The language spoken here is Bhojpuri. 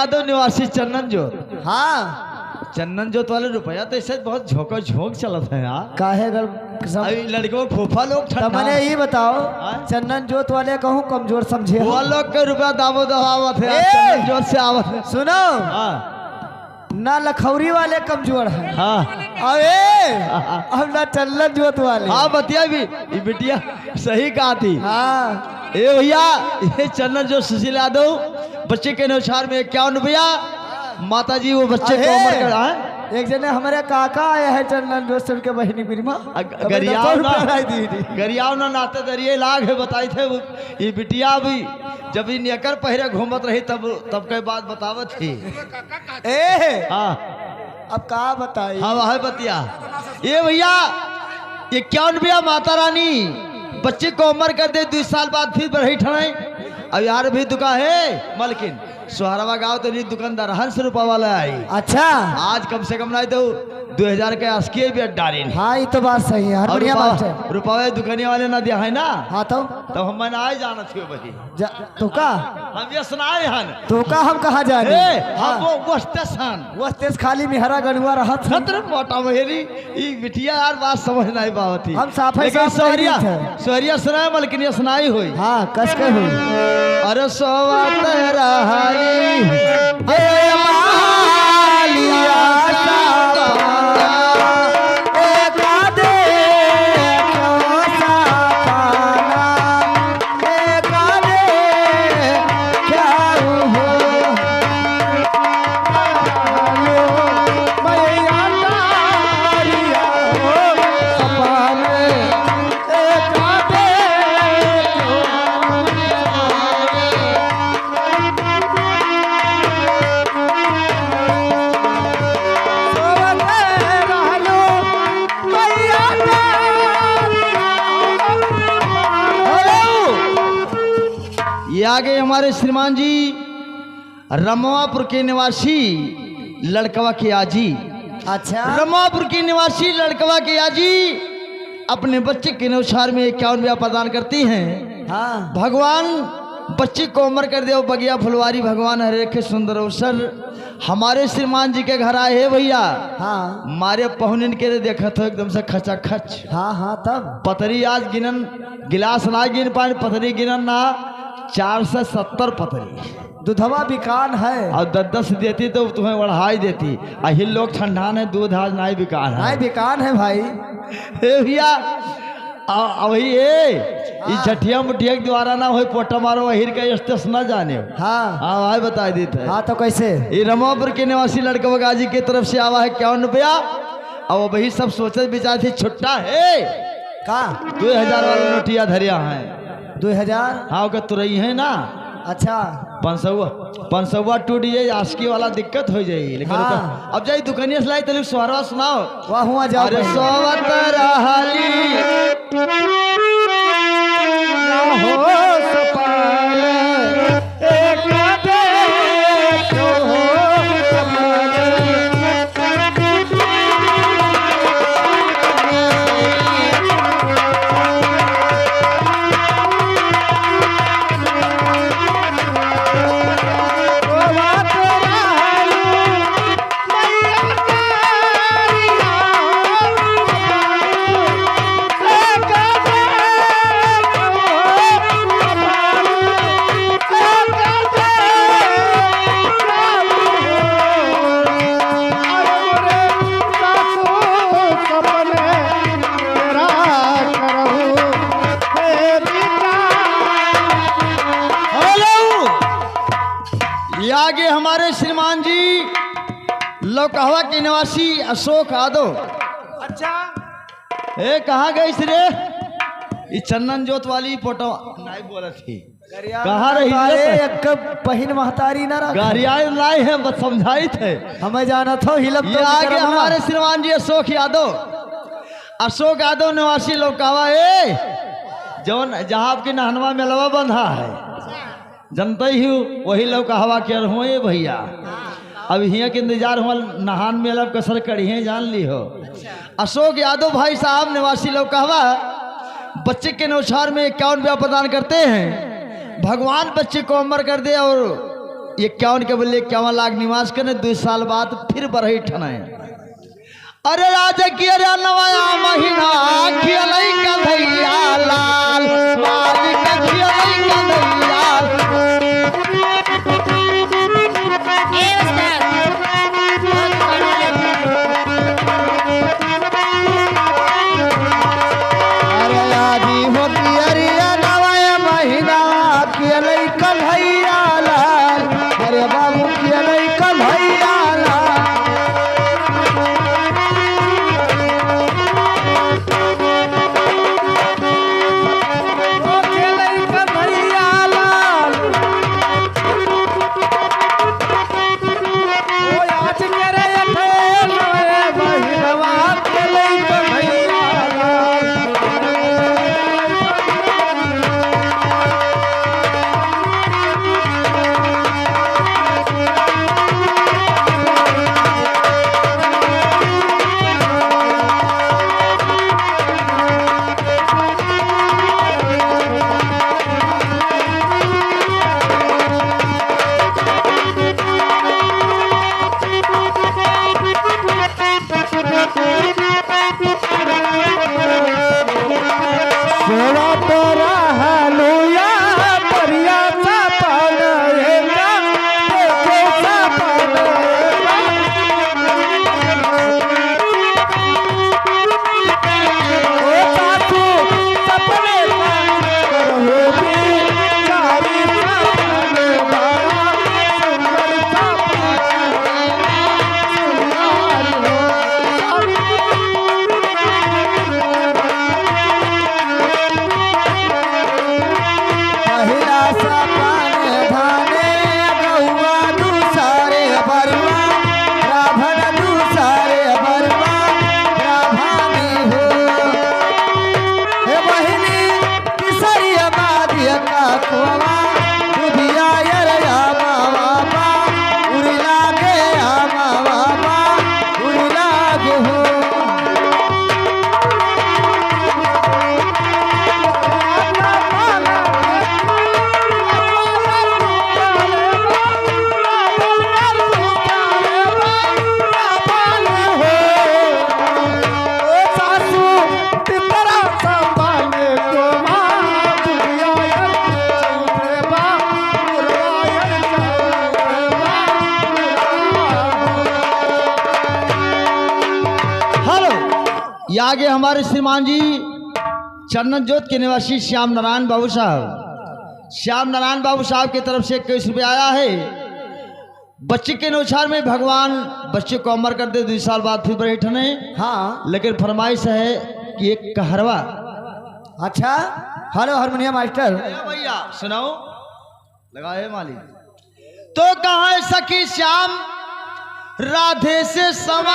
यादव निवासी चंदन जोत। हाँ चंदन जोत वाले रुपया तो ऐसे बहुत झोंका झोंक चलत है यार। काहे अभी लड़कों फूफा लोग तो ठंडा मैंने ये बताओ हाँ? चंदन जोत वाले कहूँ कमजोर समझे वो लोग के रुपया दावो दवावत है, ए! चंदन जोत से आवत है। सुनो हाँ ना लखौरी वाले कमजोर है हाँ अब ना चंदन जोत वाले। हाँ बतिया भी ये बिटिया सही कहा थी। हाँ ए भैया ये चंदन जोत सुशील यादव बच्चे के अनुसार में 51 रुपया। माता जी वो बच्चे को उम्र कर रहा है। एक जने हमारे काका आए हैं चंदन जोत से उनके बहनी बिरमा गरियाव ना नाते दरिये लाग है बताई थे वो। ये बिटिया भी जब ये नेकर पहरे घूमत रही तब के बात बतावत थी। ए हाँ अब का बताई। हाँ वह बतिया ये भैया ये 51 रुपया माता रानी बच्चे को उम्र कर दे 2 साल बाद फिर बढ़ी ठहराई। अब यार भी दुकान है मलकिन सोहरावा गाँव तो नहीं दुकानदार 100 रुपया वाला आई। अच्छा आज कम से कम नहीं तो 2000 के आस्की भी डाली। हाँ ये तो बात सही है बढ़िया बात है। रुपये दुकानिया वाले ना दिया है ना। हाँ तो हम आए जाना थी वही तो का हम ये सुनाए हन तो का हम कहाँ जाने। हम वो स्टेशन वो तेज खाली में हरा गणुआ रहा था खतर मोटा मेरी ये बिटिया यार बात समझ नहीं पावत थी। हम साफे लेकिन साफ सोहरिया नहीं थे। सोहरिया सुनाए मलकिन ये सुनाई हुई। हाँ कस के हुई अरे सोवा तेरा ये आगे हमारे श्रीमान जी रमवापुर के निवासी लड़कवा के आजी। अच्छा रमवापुर के निवासी लड़कवा के आजी अपने बच्चे के अनुसार में 51 रुपया प्रदान करती हैं। हाँ भगवान बच्चे को उम्र कर दे बगिया फुलवारी भगवान हरे के सुंदर अवसर हमारे श्रीमान जी के घर आए है भैया। हाँ मारे पहुनिन के देखा तो एकदम से खचा खच। हाँ हाँ तब पतरी आज गिनन गिलास ना गिन पाए पतरी गिनन ना 470 पतरी दूधवा बिकान है और 10 देती तो तुम्हें बढ़ाई देती। अहिल लोग ठंडान है दूध आज नहीं बिकान है। नहीं बिकान है भाई भैया वही ये झटिया मुठिया के द्वारा ना हो पोटा मारो वही के स्टेशन ना जाने। हाँ हाँ भाई बता देते। हाँ तो कैसे ये रमापुर के निवासी लड़का बगाजी की तरफ से आवा है 51 रुपया। और वही सब सोचे विचार थी छुट्टा है का 2000 वाला नोटिया धरिया है 2000। हाँ का तुरई है ना। अच्छा 500 टूट जाए आस्की वाला दिक्कत हो जाएगी। लेकिन हाँ। अब जाए दुकानिया से लाई तले सोहरवा सुनाओ। वाह हुआ जाओ अरे सोवत रहली हो सपाल एक देखो आगे हमारे श्रीमान जी लौकहवा के निवासी अशोक यादव। अच्छा ए कहाँ गई रे ये चंदन जोत वाली फोटो नहीं बोला थी कहाँ रही एक बहिन महतारी ना रहा गाड़िया लाई है बस समझाई थे हमें जाना था हिलब ये आगे हमारे श्रीमान जी अशोक यादव निवासी लौकहवा जौन जहाँ आपकी नहनवा मेलवा बंधा है जनता ही वही लौकहवा के हो ये भैया। अब हिया के इंतजार हुआ नहान मेला कसर कड़ी जान ली हो। अशोक यादव भाई साहब निवासी लौकहवा बच्चे के अनुसार में 51 रुपया प्रदान करते हैं। भगवान बच्चे को अमर कर दे और 51 के बोले 51 लाख निवास करने 2 साल बाद फिर बढ़ई ठनाए। अरे राजा की अरे नवाया महीना खियलई कन्हैया लाल मालिक खियलई कन्हैया अरे आदि होती अरे नवाया महीना खियलई कन्हैया लाल अरे बाबू खियलई कन्हैया लाल ओ खियलई कन्हैया लाल ओ आज करे अठे नवाया महीना खियलई कन्हैया लाल सोळा तोरा हालूया पर्याचा पान एका पेटेचा पान ओ सासू सपने करहो बी चारीचा पान बाळा सुंदरचा पहिला सपान धाने गौवा दुसारे बरवा राभन दुसारे बरवा राभानी हो हे बहिनी किसरिया बादिया का कुवा दुधिया यरया बाबा उड़ी लागे आमा बाबा उड़ी लागे हो ये आगे हमारे श्रीमान जी चंदन जोत के निवासी श्याम नारायण बाबू साहब की तरफ से 21 रुपये आया है। बच्चे के नौछार में भगवान बच्चे को अमर कर दे 2 साल बाद फिर बैठने। हाँ लेकिन फरमाइश है कि एक कहरवा। अच्छा हेलो हारमोनियम मास्टर भैया सुनाओ लगा है मालिक। तो कहा है सखी श्याम राधे से सवारी